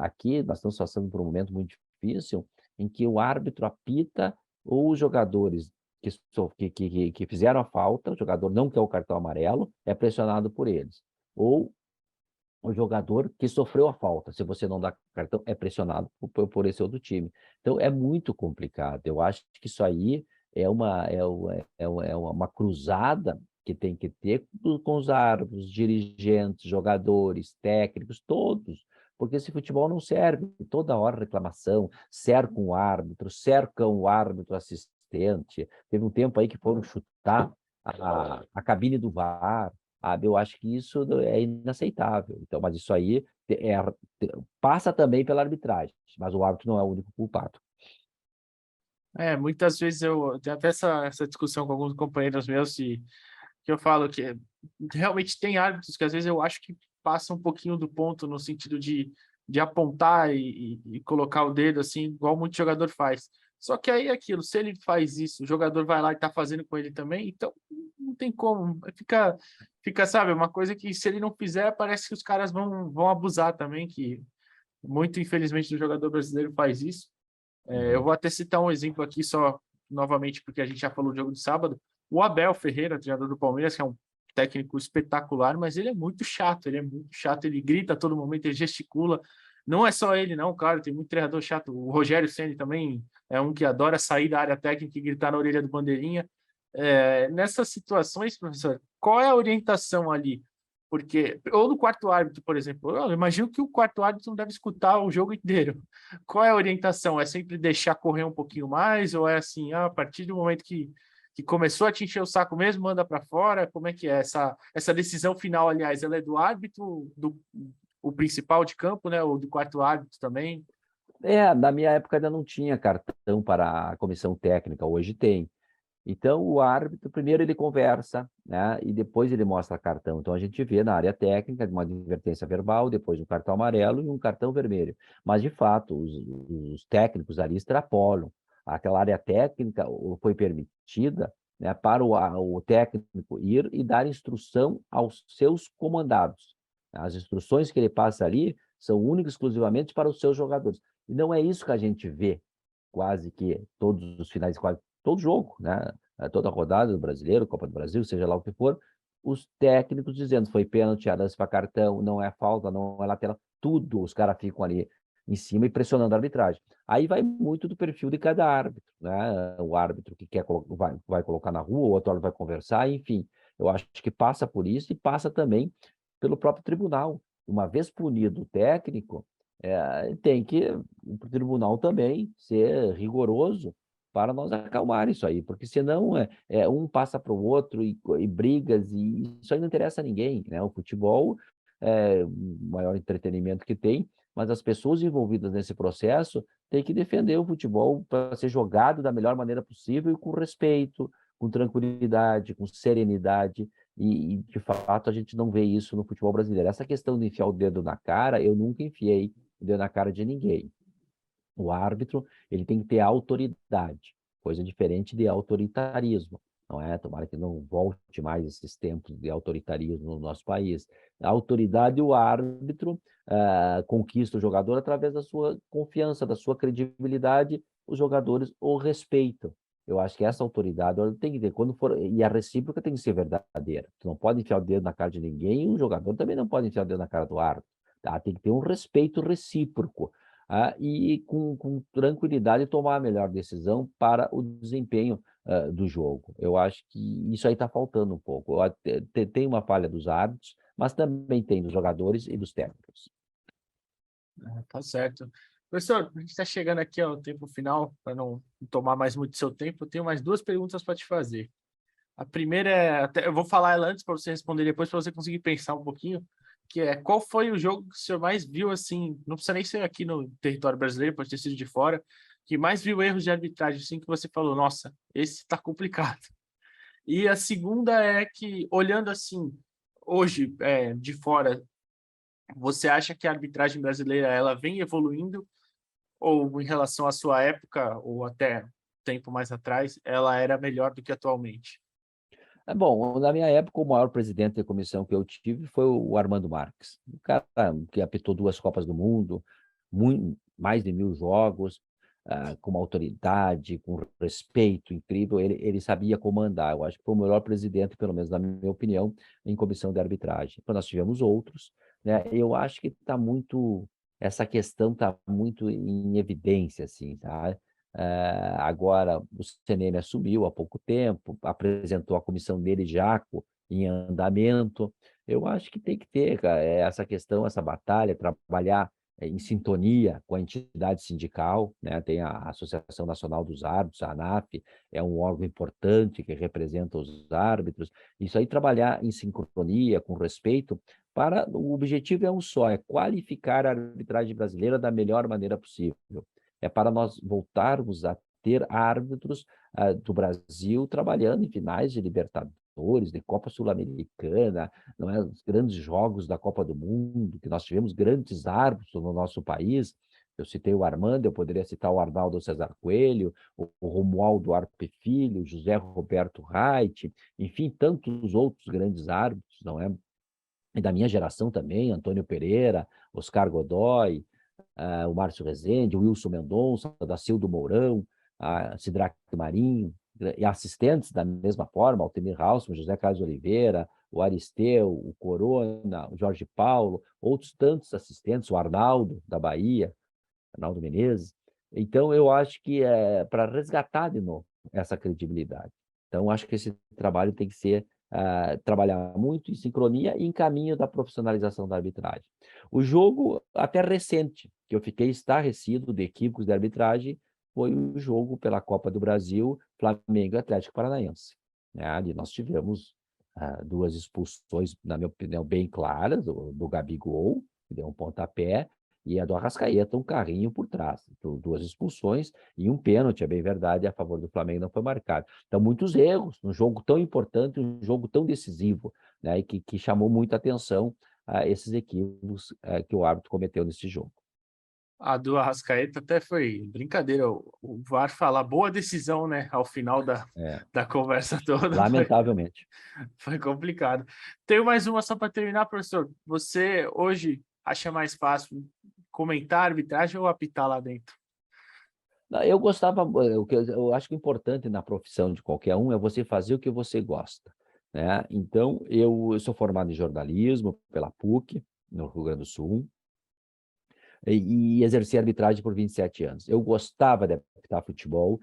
aqui, nós estamos passando por um momento muito difícil, em que o árbitro apita ou os jogadores que fizeram a falta, o jogador não quer o cartão amarelo, é pressionado por eles. Ou o jogador que sofreu a falta, se você não dá cartão, é pressionado por esse outro time. Então, é muito complicado. Eu acho que isso aí é uma cruzada que tem que ter com os árbitros, dirigentes, jogadores, técnicos, todos. Porque esse futebol não serve. Toda hora reclamação, cercam o árbitro assistente. Teve um tempo aí que foram chutar a cabine do VAR. Eu acho que isso é inaceitável. Então, mas isso aí passa também pela arbitragem, mas o árbitro não é o único culpado. Muitas vezes eu tenho até essa discussão com alguns companheiros meus que eu falo que realmente tem árbitros que às vezes eu acho que passa um pouquinho do ponto no sentido de apontar e colocar o dedo assim, igual muito jogador faz. Só que aí é aquilo, se ele faz isso, o jogador vai lá e tá fazendo com ele também, então não tem como. Fica, sabe, uma coisa que se ele não fizer, parece que os caras vão abusar também, que muito infelizmente o jogador brasileiro faz isso. Eu Uhum. vou até citar um exemplo aqui só, novamente, porque a gente já falou do jogo de sábado. O Abel Ferreira, treinador do Palmeiras, que é um técnico espetacular, mas ele é muito chato, ele grita a todo momento, ele gesticula. Não é só ele, não, claro, tem muito treinador chato. O Rogério Ceni também é um que adora sair da área técnica e gritar na orelha do bandeirinha. Nessas situações, professor, qual é a orientação ali? Porque, ou no quarto árbitro, por exemplo, eu imagino que o quarto árbitro não deve escutar o jogo inteiro. Qual é a orientação? É sempre deixar correr um pouquinho mais? Ou é assim, a partir do momento que começou a te encher o saco mesmo, manda para fora? Como é que é essa decisão final, aliás, ela é do árbitro, o principal de campo, né? Ou do quarto árbitro também? Na minha época ainda não tinha cartão para a comissão técnica, hoje tem. Então, o árbitro, primeiro ele conversa, né, e depois ele mostra cartão. Então, a gente vê na área técnica uma advertência verbal, depois um cartão amarelo e um cartão vermelho. Mas, de fato, os técnicos ali extrapolam. Aquela área técnica foi permitida, né, para o técnico ir e dar instrução aos seus comandados. As instruções que ele passa ali são únicas e exclusivamente para os seus jogadores. E não é isso que a gente vê quase que todos os finais, quase todo jogo, né? Toda a rodada do Brasileiro, Copa do Brasil, seja lá o que for, os técnicos dizendo foi pênalti, lance para cartão, não é falta, não é lateral, tudo os caras ficam ali em cima e pressionando a arbitragem. Aí vai muito do perfil de cada árbitro, né? O árbitro que quer vai colocar na rua, o outro vai conversar, enfim. Eu acho que passa por isso e passa também pelo próprio tribunal. Uma vez punido o técnico, tem que o tribunal também ser rigoroso para nós acalmar isso aí, porque senão um passa para o outro e brigas, e isso aí não interessa a ninguém, né? O futebol é o maior entretenimento que tem, mas as pessoas envolvidas nesse processo têm que defender o futebol para ser jogado da melhor maneira possível e com respeito, com tranquilidade, com serenidade, de fato a gente não vê isso no futebol brasileiro. Essa questão de enfiar o dedo na cara, eu nunca enfiei o dedo na cara de ninguém. O árbitro, ele tem que ter autoridade, coisa diferente de autoritarismo, não é? Tomara que não volte mais esses tempos de autoritarismo no nosso país. A autoridade, o árbitro conquista o jogador através da sua confiança, da sua credibilidade, os jogadores o respeitam. Eu acho que essa autoridade tem que ter, quando for, e a recíproca tem que ser verdadeira. Tu não pode enfiar o dedo na cara de ninguém, e o jogador também não pode enfiar o dedo na cara do árbitro. Tá? Tem que ter um respeito recíproco, e com tranquilidade tomar a melhor decisão para o desempenho do jogo. Eu acho que isso aí está faltando um pouco. Tem uma falha dos árbitros, mas também tem dos jogadores e dos técnicos. Tá certo. Professor, a gente está chegando aqui ao tempo final, para não tomar mais muito seu tempo, eu tenho mais duas perguntas para te fazer. A primeira eu vou falar ela antes para você responder depois, para você conseguir pensar um pouquinho, que é qual foi o jogo que o senhor mais viu, assim, não precisa nem ser aqui no território brasileiro, pode ter sido de fora, que mais viu erros de arbitragem, assim, que você falou, nossa, esse está complicado. E a segunda é que, olhando assim, hoje, de fora, você acha que a arbitragem brasileira ela vem evoluindo ou em relação à sua época ou até tempo mais atrás, ela era melhor do que atualmente? Bom, na minha época, o maior presidente da comissão que eu tive foi o Armando Marques, o cara que apitou 2 Copas do Mundo, mais de 1.000 jogos, com uma autoridade, com respeito incrível, ele sabia comandar. Eu acho que foi o melhor presidente, pelo menos na minha opinião, em comissão de arbitragem. Então, nós tivemos outros, né? Eu acho que essa questão está muito em evidência, assim, tá? Agora, o CNN assumiu há pouco tempo, apresentou a comissão dele já em andamento. Eu acho que tem que ter, cara, essa questão, essa batalha, trabalhar em sintonia com a entidade sindical, né? Tem a Associação Nacional dos Árbitros, a ANAF, é um órgão importante que representa os árbitros. Isso aí, trabalhar em sincronia, com respeito, o objetivo é um só, é qualificar a arbitragem brasileira da melhor maneira possível. É para nós voltarmos a ter árbitros do Brasil trabalhando em finais de Libertadores, Libertadores, de Copa Sul-Americana, não é? Os grandes jogos da Copa do Mundo, que nós tivemos grandes árbitros no nosso país. Eu citei o Armando, eu poderia citar o Arnaldo César Coelho, o Romualdo Arpe Filho, José Roberto Reit, enfim, tantos outros grandes árbitros, não é? E da minha geração também, Antônio Pereira, Oscar Godoy, o Márcio Rezende, o Wilson Mendonça, Dacildo Mourão, a Sidraque Marinho, e assistentes da mesma forma, Altemir Hausmann, José Carlos Oliveira, o Aristeu, o Corona, o Jorge Paulo, outros tantos assistentes, o Arnaldo, da Bahia, Arnaldo Menezes. Então, eu acho que é para resgatar de novo essa credibilidade. Então, acho que esse trabalho tem que ser trabalhar muito em sincronia e em caminho da profissionalização da arbitragem. O jogo até recente, que eu fiquei estarrecido de equívocos de arbitragem, foi o jogo pela Copa do Brasil, Flamengo e Atlético Paranaense. Ali nós tivemos duas expulsões, na minha opinião, bem claras, do Gabigol, que deu um pontapé, e a do Arrascaeta, um carrinho por trás. Duas expulsões e um pênalti, é bem verdade, a favor do Flamengo não foi marcado. Então, muitos erros, num jogo tão importante, um jogo tão decisivo, né, e que chamou muita atenção a esses equívocos que o árbitro cometeu nesse jogo. A do Arrascaeta até foi brincadeira. O VAR fala boa decisão, né? Ao final da conversa toda. Lamentavelmente. Foi complicado. Tenho mais uma só para terminar, professor. Você hoje acha mais fácil comentar a arbitragem ou apitar lá dentro? Eu gostava, eu acho que o importante na profissão de qualquer um é você fazer o que você gosta, né? Então, eu sou formado em jornalismo pela PUC, no Rio Grande do Sul, e exerci arbitragem por 27 anos. Eu gostava de apitar futebol,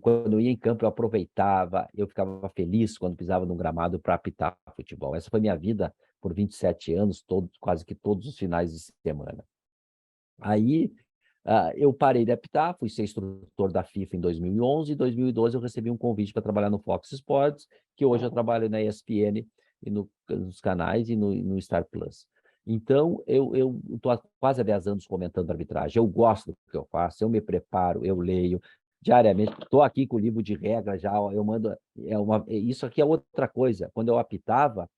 quando eu ia em campo, eu aproveitava, eu ficava feliz quando pisava num gramado para apitar futebol. Essa foi minha vida por 27 anos, quase que todos os finais de semana. Aí, eu parei de apitar, fui ser instrutor da FIFA em 2011, em 2012 eu recebi um convite para trabalhar no Fox Sports, que hoje eu trabalho na ESPN, e nos canais e no Star Plus. Então, eu estou há quase há 10 anos comentando arbitragem, eu gosto do que eu faço, eu me preparo, eu leio diariamente, estou aqui com o livro de regra já, eu mando, isso aqui é outra coisa, quando eu apitava,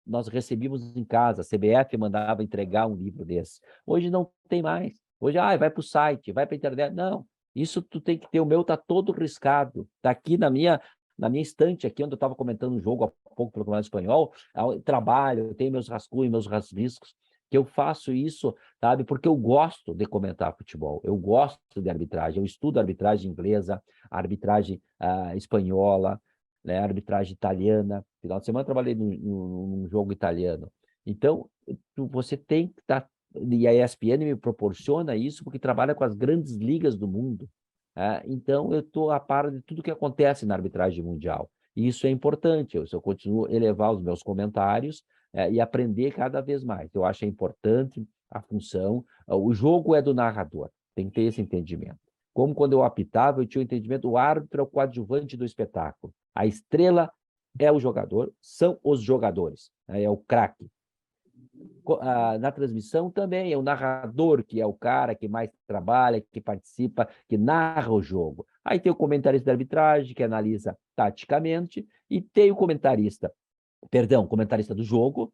nós recebíamos em casa, a CBF mandava entregar um livro desse. Hoje não tem mais. Hoje, vai para o site, vai para a internet. Não, isso tu tem que ter. O meu está todo riscado. Está aqui na minha estante, aqui onde eu estava comentando um jogo há pouco pelo Campeonato Espanhol. Eu trabalho, eu tenho meus rascunhos, meus riscos, que eu faço isso, sabe? Porque eu gosto de comentar futebol, eu gosto de arbitragem, eu estudo arbitragem inglesa, arbitragem espanhola, né, arbitragem italiana. Final de semana eu trabalhei num jogo italiano. Então, você tem que estar... E a ESPN me proporciona isso porque trabalha com as grandes ligas do mundo. Então, eu estou a par de tudo que acontece na arbitragem mundial. E isso é importante. Eu continuo a elevar os meus comentários e aprender cada vez mais. Eu acho importante a função. O jogo é do narrador. Tem que ter esse entendimento. Como quando eu apitava, eu tinha o entendimento, o árbitro é o coadjuvante do espetáculo. A estrela é o jogador, são os jogadores, né? É o craque. Na transmissão também é o narrador, que é o cara que mais trabalha, que participa, que narra o jogo. Aí tem o comentarista de arbitragem, que analisa taticamente, e tem o comentarista do jogo,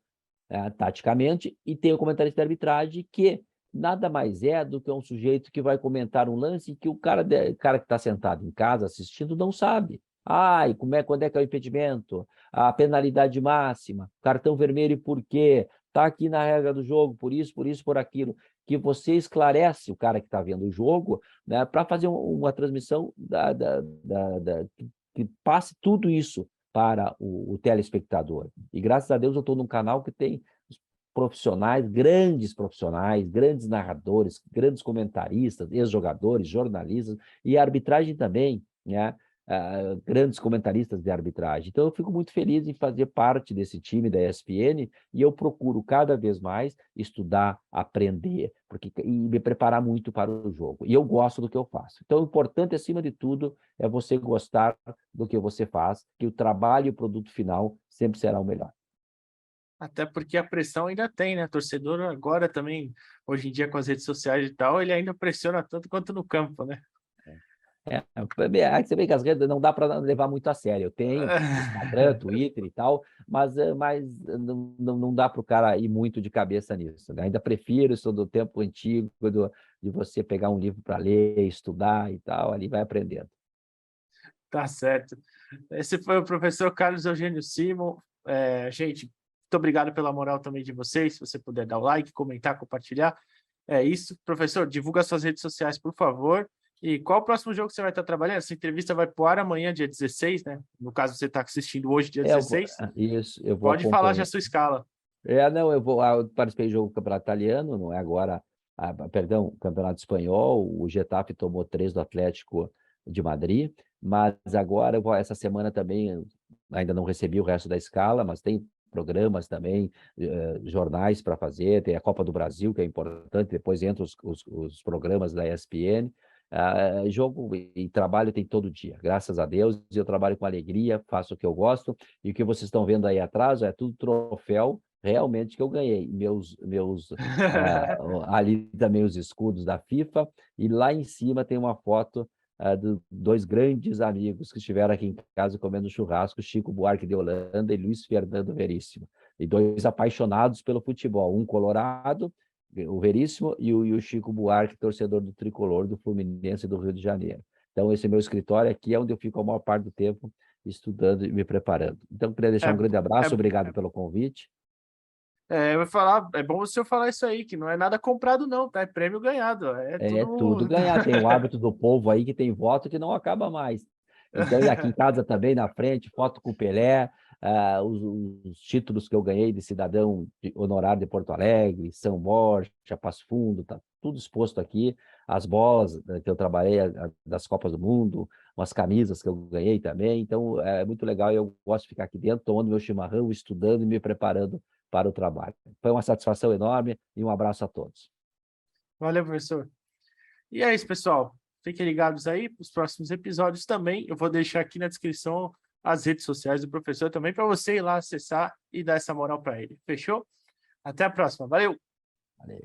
taticamente, e tem o comentarista de arbitragem, que nada mais é do que um sujeito que vai comentar um lance que o cara que está sentado em casa assistindo não sabe. E quando é que é o impedimento? A penalidade máxima, cartão vermelho por quê? Está aqui na regra do jogo, por isso, por aquilo. Que você esclarece o cara que está vendo o jogo, né, para fazer uma transmissão que passe tudo isso para o telespectador. E graças a Deus eu estou num canal que tem profissionais, grandes narradores, grandes comentaristas, ex-jogadores, jornalistas, e a arbitragem também, né? Grandes comentaristas de arbitragem. Então, eu fico muito feliz em fazer parte desse time da ESPN e eu procuro cada vez mais estudar, aprender, e me preparar muito para o jogo. E eu gosto do que eu faço. Então, o importante, acima de tudo, é você gostar do que você faz, que o trabalho e o produto final sempre será o melhor. Até porque a pressão ainda tem, né? Torcedor agora também, hoje em dia com as redes sociais e tal, ele ainda pressiona tanto quanto no campo, né? Você vê que as redes não dá para levar muito a sério. Eu tenho Instagram, Twitter e tal, mas não dá para o cara ir muito de cabeça nisso, né? Ainda prefiro isso do tempo antigo, de você pegar um livro para ler, estudar e tal, ali vai aprendendo. Tá certo. Esse foi o professor Carlos Eugênio Simon. Gente, muito obrigado pela moral também de vocês. Se você puder dar o like, comentar, compartilhar. É isso. Professor, divulga suas redes sociais, por favor. E qual o próximo jogo que você vai estar trabalhando? Essa entrevista vai pro ar amanhã, dia 16, né? No caso, você está assistindo hoje, dia 16. Isso, eu vou Pode falar já a acompanhar. sua escala. Não, eu participei do jogo do Campeonato Italiano, não é agora, perdão, Campeonato Espanhol, o Getafe tomou 3 do Atlético de Madrid, mas agora, essa semana também, ainda não recebi o resto da escala, mas tem programas também, jornais para fazer, tem a Copa do Brasil, que é importante, depois entra os programas da ESPN, jogo e trabalho tem todo dia, graças a Deus, e eu trabalho com alegria, faço o que eu gosto, e o que vocês estão vendo aí atrás é tudo troféu, realmente que eu ganhei. Ali também os escudos da FIFA, e lá em cima tem uma foto de 2 grandes amigos que estiveram aqui em casa comendo churrasco, Chico Buarque de Holanda e Luiz Fernando Veríssimo. E 2 apaixonados pelo futebol, um colorado, o Veríssimo, e o Chico Buarque, torcedor do Tricolor, do Fluminense do Rio de Janeiro. Então, esse meu escritório aqui é onde eu fico a maior parte do tempo estudando e me preparando. Então, queria deixar um grande É, abraço, obrigado pelo convite. eu vou falar, é bom o senhor falar isso aí, que não é nada comprado, não, tá? É prêmio ganhado. É É tudo. tudo ganhar. Tem o hábito do povo aí que tem voto que não acaba mais. Então, e aqui em casa também, na frente, foto com o Pelé, os títulos que eu ganhei de cidadão honorário de Porto Alegre, São Borja, Passo Fundo, tá tudo exposto aqui. As bolas que eu trabalhei das Copas do Mundo, umas camisas que eu ganhei também. Então, é muito legal e eu gosto de ficar aqui dentro, tomando meu chimarrão, estudando e me preparando para o trabalho. Foi uma satisfação enorme e um abraço a todos. Valeu, professor. E é isso, pessoal. Fiquem ligados aí para os próximos episódios também. Eu vou deixar aqui na descrição as redes sociais do professor também para você ir lá acessar e dar essa moral para ele. Fechou? Até a próxima. Valeu! Valeu.